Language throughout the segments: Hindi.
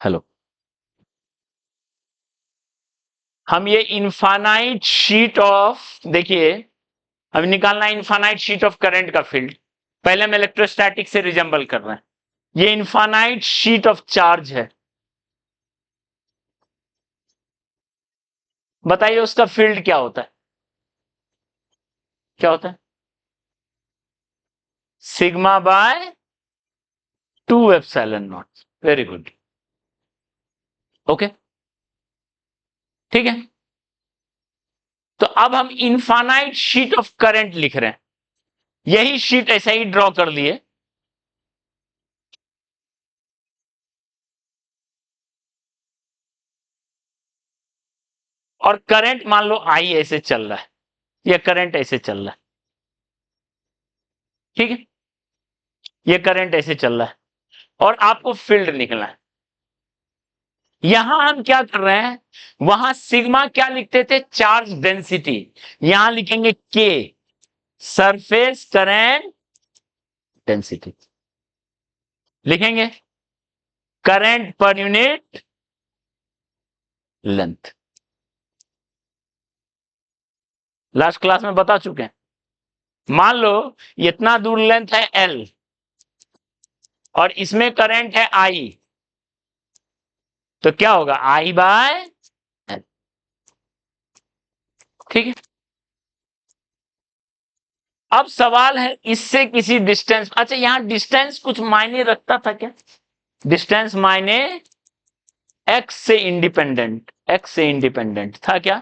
हेलो, हम ये इनफाइनाइट शीट ऑफ, देखिए अब निकालना है इनफाइनाइट शीट ऑफ करंट का फील्ड। पहले हम इलेक्ट्रोस्टैटिक से रिजेंबल कर रहे हैं। ये इनफाइनाइट शीट ऑफ चार्ज है। बताइए उसका फील्ड क्या होता है? क्या होता है? Sigma bye 2 epsilon not. Very good. Okay, ठीक है। तो अब हम इनफाइनाइट शीट ऑफ करंट लिख रहे हैं। यही शीट ऐसा ही ड्रॉ कर लिए। और करंट मान लो आई ऐसे चल रहा है, यह करंट ऐसे चल रहा है, ठीक है। यह करंट ऐसे चल रहा है और आपको फील्ड निकलना है। यहां हम क्या कर रहे हैं, वहां सिग्मा क्या लिखते थे? Charge density. यहां लिखेंगे के, सरफेस करंट डेंसिटी। लिखेंगे current per unit length. Last class में बता चुके हैं। मान लो इतना दूर लेंथ है एल और इसमें करंट है आई, तो क्या होगा? आई बाय एल, ठीक है। अब सवाल है इससे किसी डिस्टेंस, अच्छा यहां डिस्टेंस कुछ मायने रखता था क्या? डिस्टेंस मायने एक्स से इंडिपेंडेंट, एक्स से इंडिपेंडेंट था क्या?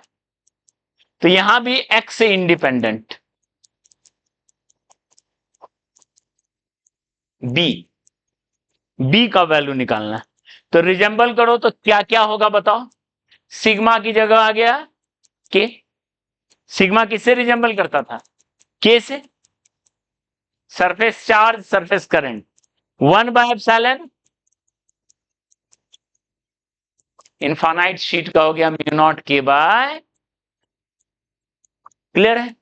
तो यहां भी एक्स से इंडिपेंडेंट। बी, बी का वैल्यू निकालना है। तो रिजेंबल करो तो क्या क्या होगा बताओ? सिग्मा की जगह आ गया के। सिग्मा किससे रिजेंबल करता था? के से। सरफेस चार्ज, सरफेस करंट, 1/एप्सिलॉन। इनफाइनाइट शीट का हो गया म्यू नॉट के बाय, क्लियर है?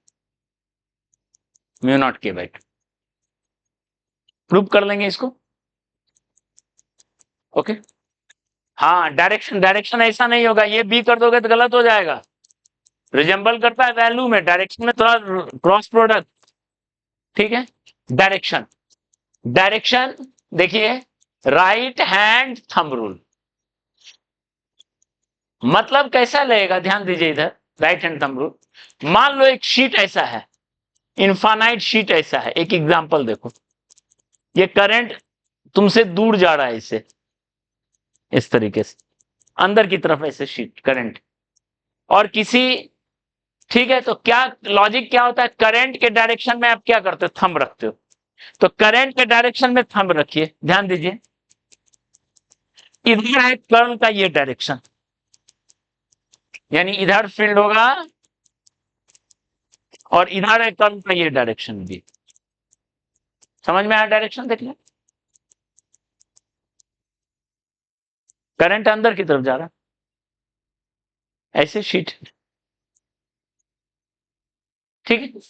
म्यू नॉट के बाय। प्रूव कर लेंगे इसको। ओके। हाँ, डायरेक्शन, डायरेक्शन ऐसा नहीं होगा, ये बी कर दोगे तो गलत हो जाएगा। रिजेंबल करता है वैल्यू में, डायरेक्शन में थोड़ा क्रॉस प्रोडक्ट, ठीक है। डायरेक्शन, डायरेक्शन देखिए, राइट हैंड थंब रूल। मतलब कैसा लगेगा, ध्यान दीजिए इधर, राइट हैंड थंब रूल। मान लो एक शीट ऐसा है, इनफाइनाइट शीट ऐसा है। एक एग्जांपल देखो, ये करंट तुमसे दूर जा रहा है, इससे इस तरीके से अंदर की तरफ ऐसे शीट करंट, और किसी, ठीक है। तो क्या लॉजिक क्या होता है? करंट के डायरेक्शन में आप क्या करते हो? थंब रखते हो। तो करंट के डायरेक्शन में थंब रखिए, ध्यान दीजिए। इधर है कर्ल का ये डायरेक्शन, यानी इधर फील्ड होगा, और इधर है कर्ल का ये डायरेक्शन भी। समझ में आया? डायरेक्शन देख लिया। करंट अंदर की तरफ जा रहा है, ऐसे शीट, ठीक है।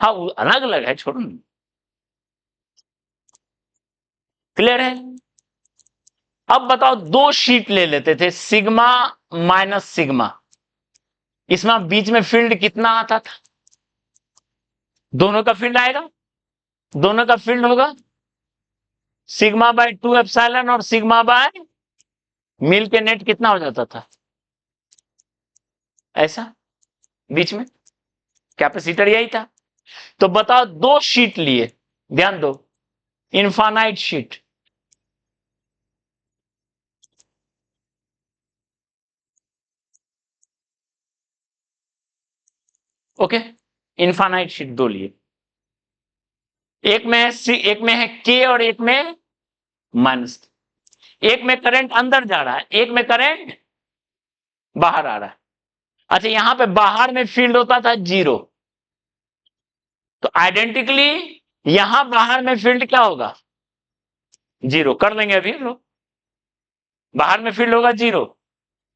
हाँ, वो अलग अलग है, छोड़ो ना। क्लियर है? अब बताओ, दो शीट ले लेते थे, सिग्मा माइनस सिग्मा। इसमें बीच में फील्ड कितना आता था? दोनों का फील्ड आएगा, दोनों का फील्ड होगा सिग्मा बाय 2 एप्सिलॉन, और सिग्मा बाय मिल के नेट कितना हो जाता था? ऐसा बीच में कैपेसिटर यही था। तो बताओ, दो शीट लिए, ध्यान दो, infinite sheet. Okay, infinite sheet दो लिए। एक में है सी, एक में है के, और एक में माइनस। एक में करंट अंदर जा रहा है, एक में करंट बाहर आ रहा है। अच्छा, यहां पे बाहर में फील्ड होता था 0, तो आइडेंटिकली यहां बाहर में फील्ड क्या होगा? 0 कर लेंगे अभी हम लोग। बाहर में फील्ड होगा 0,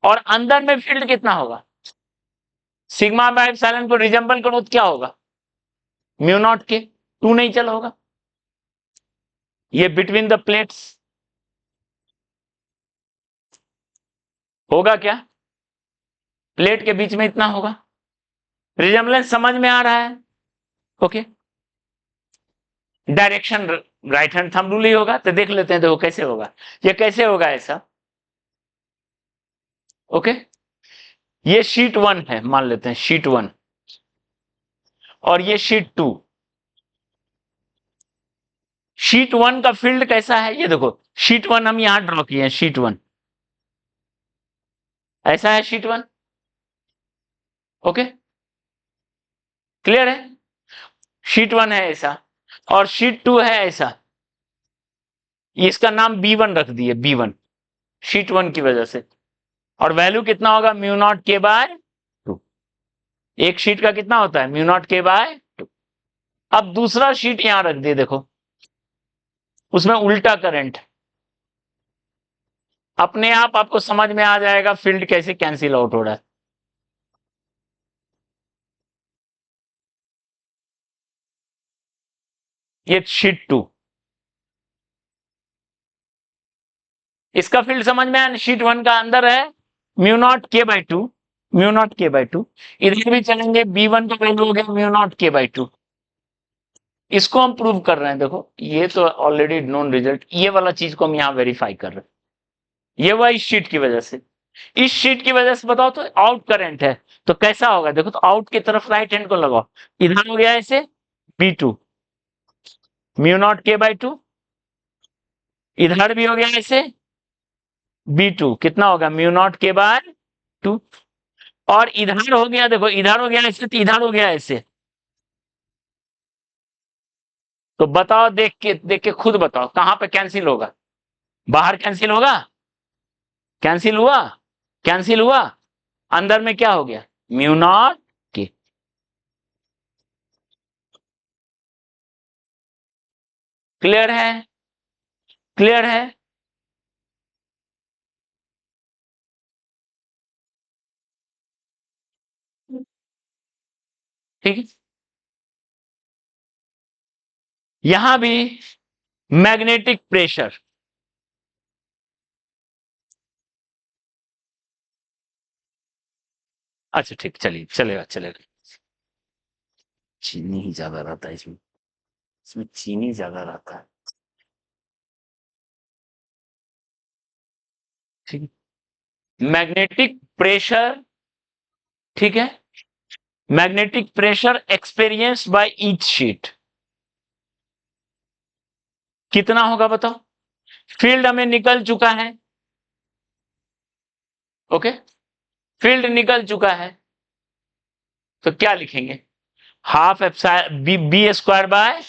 और अंदर में फील्ड कितना होगा? सिग्मा बाय एप्सिलॉन को रिजेंबल करो तो क्या होगा? म्यू नॉट के, 2 नहीं चला होगा, ये बिटवीन द प्लेट्स। होगा क्या? प्लेट के बीच में इतना होगा। रिजेम्बलेंस समझ में आ रहा है? Okay. Direction right hand thumb rule ही होगा, तो देख लेते हैं, देखो कैसे होगा। ये कैसे होगा ऐसा? ओके, ये शीट 1 है, मान लेते हैं शीट 1, और ये शीट 2। शीट 1 का फील्ड कैसा है, ये देखो, शीट 1 हम यहां ड्रॉ किए हैं, शीट 1 ऐसा है, शीट 1। ओके, क्लियर है? शीट 1 है ऐसा, और शीट 2 है ऐसा। इसका नाम B1 रख दिए, B1, शीट 1 की वजह से। और वैल्यू कितना होगा? म्यू नॉट के बाय 2। एक शीट का कितना होता है? म्यू नॉट के बाय 2। अब दूसरा शीट यहां रख दिए, देखो उसमें उल्टा करंट, अपने आप आपको समझ में आ जाएगा फील्ड कैसे कैंसिल आउट हो रहा है। ये शीट 2, इसका फील्ड समझ में आया। शीट 1 का अंदर है म्यू नॉट के बाय 2, म्यू नॉट के बाय 2। इधर भी चलेंगे, B1 का वैल्यू हो गया म्यू नॉट के बाय 2। इसको हम प्रूव कर रहे हैं, देखो ये तो ऑलरेडी नोन रिजल्ट, ये वाला चीज को हम यहां वेरीफाई कर रहे हैं। ये वह इस शीट की वजह से, इस शीट की वजह से बताओ तो आउट करंट है, तो कैसा होगा? देखो तो आउट की तरफ राइट हैंड को लगाओ, इधर हो गया ऐसे B2 म्यू नॉट के बाय 2, इधर भी हो गया ऐसे B2 कितना होगा? म्यू नॉट के बाय 2। और इधर हो गया, देखो इधर हो गया ऐसे, तो इधर हो गया ऐसे। तो बताओ, देख के खुद बताओ कहां पे कैंसिल होगा? बाहर कैंसिल होगा? कैंसिल हुआ? कैंसिल हुआ? अंदर में क्या हो गया? म्यू नॉट के। क्लियर है? क्लियर है? ठीक है, यहां भी मैग्नेटिक प्रेशर, अच्छा ठीक, चलिए चलेगा चलेगा। चीनी ही ज्यादा रहता है इसमें, इसमें चीनी ज्यादा रहता है। ठीक है, मैग्नेटिक प्रेशर, ठीक है, magnetic pressure experienced by each sheet कितना होगा बताओ? फील्ड हमें निकल चुका है, ओके, फील्ड निकल चुका है, तो क्या लिखेंगे? Half epsilon b square by,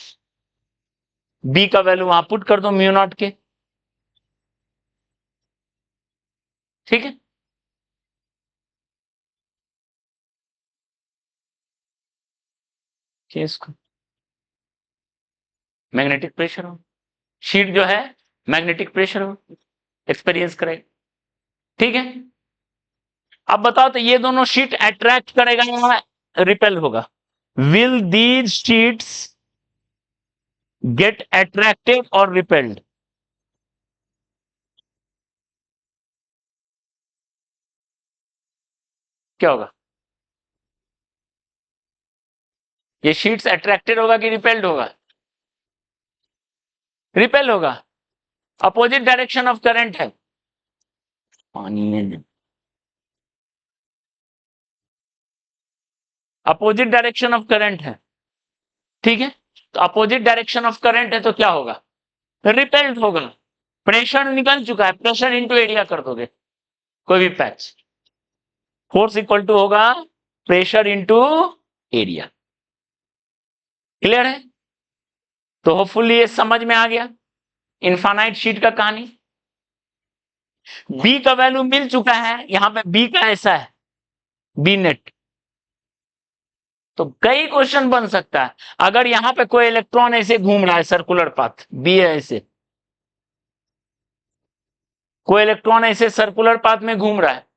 b का वैल्यू वहां पुट कर दो म्यू नॉट के। ठीक है, इसको मैग्नेटिक प्रेशर हो, शीट जो है मैग्नेटिक प्रेशर हो एक्सपीरियंस करेगा। ठीक है, अब बताओ तो ये दोनों शीट अट्रैक्ट करेगा या रिपेल होगा? Will these sheets get attracted और रिपेल्ड? क्या होगा? ये शीट्स अट्रैक्टेड होगा कि रिपेल्ड होगा? रिपेल होगा, अपोजिट डायरेक्शन ऑफ करंट है। पानी में अपोजिट डायरेक्शन ऑफ करंट है, ठीक है, तो अपोजिट डायरेक्शन ऑफ करंट है तो क्या होगा? रिपेल्ड होगा। प्रेशर निकल चुका है, प्रेशर इंटू एरिया कर दोगे कोई भी पैच, फोर्स इक्वल टू होगा प्रेशर इंटू एरिया। क्लियर है? तो होपफुली ये समझ में आ गया इनफाइनाइट शीट का कहानी। बी का वैल्यू मिल चुका है, यहां पे बी का ऐसा है, बी नेट। तो कई क्वेश्चन बन सकता है, अगर यहां पे कोई इलेक्ट्रॉन ऐसे घूम रहा है सर्कुलर पाथ, बी है ऐसे, कोई इलेक्ट्रॉन ऐसे सर्कुलर पाथ में घूम रहा है,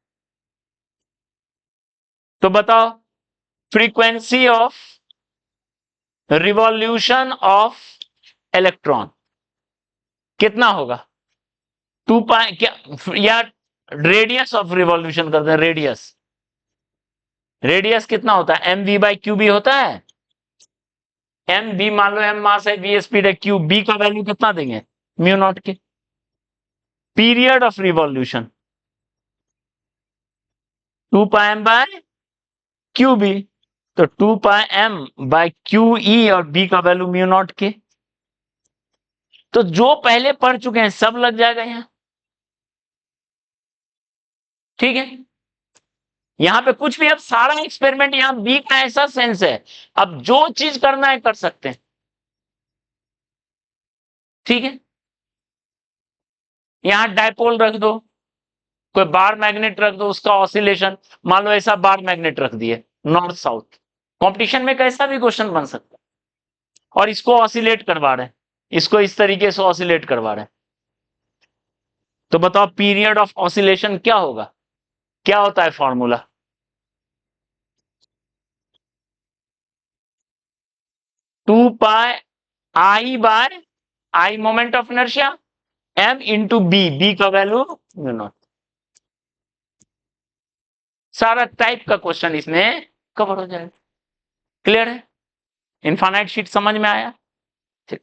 तो बताओ frequency of revolution of electron कितना होगा? 2 पाई क्या, या रेडियस ऑफ रिवॉल्यूशन करते हैं, रेडियस। रेडियस कितना होता है, m v by q b होता है। एम बी मान लो एम मास है, वी स्पीड है, क्यू बी का वैल्यू कितना देंगे, म्यू नॉट के। Period of revolution 2 pi m by q b, तो 2 pi m by q e और बी का वैल्यू म्यू नॉट के। तो जो पहले पढ़ चुके हैं सब लग जाएगा यहां, ठीक है। यहां पे कुछ भी, अब सारा एक्सपेरिमेंट यहां बी का ऐसा सेंस है, अब जो चीज करना है कर सकते हैं, ठीक है। यहां डायपोल रख दो, कोई बार मैग्नेट रख दो, उसका ऑसिलेशन, मान लो ऐसा बार मैग्नेट रख दिए नॉर्थ साउथ, कंपटीशन में कैसा भी क्वेश्चन बन सकता है। और इसको ऑसिलेट करवा रहे हैं, इसको इस तरीके से ऑसिलेट करवा रहे हैं, तो बताओ पीरियड ऑफ ऑसिलेशन क्या होगा, क्या होता है formula, two pi I by I moment of inertia, m into b, b का वैल्यू म्यू नॉट। सारा टाइप का क्वेश्चन इसमें कवर हो जाएगा। क्लियर है, इनफाइनाइट शीट समझ में आया, ठीक।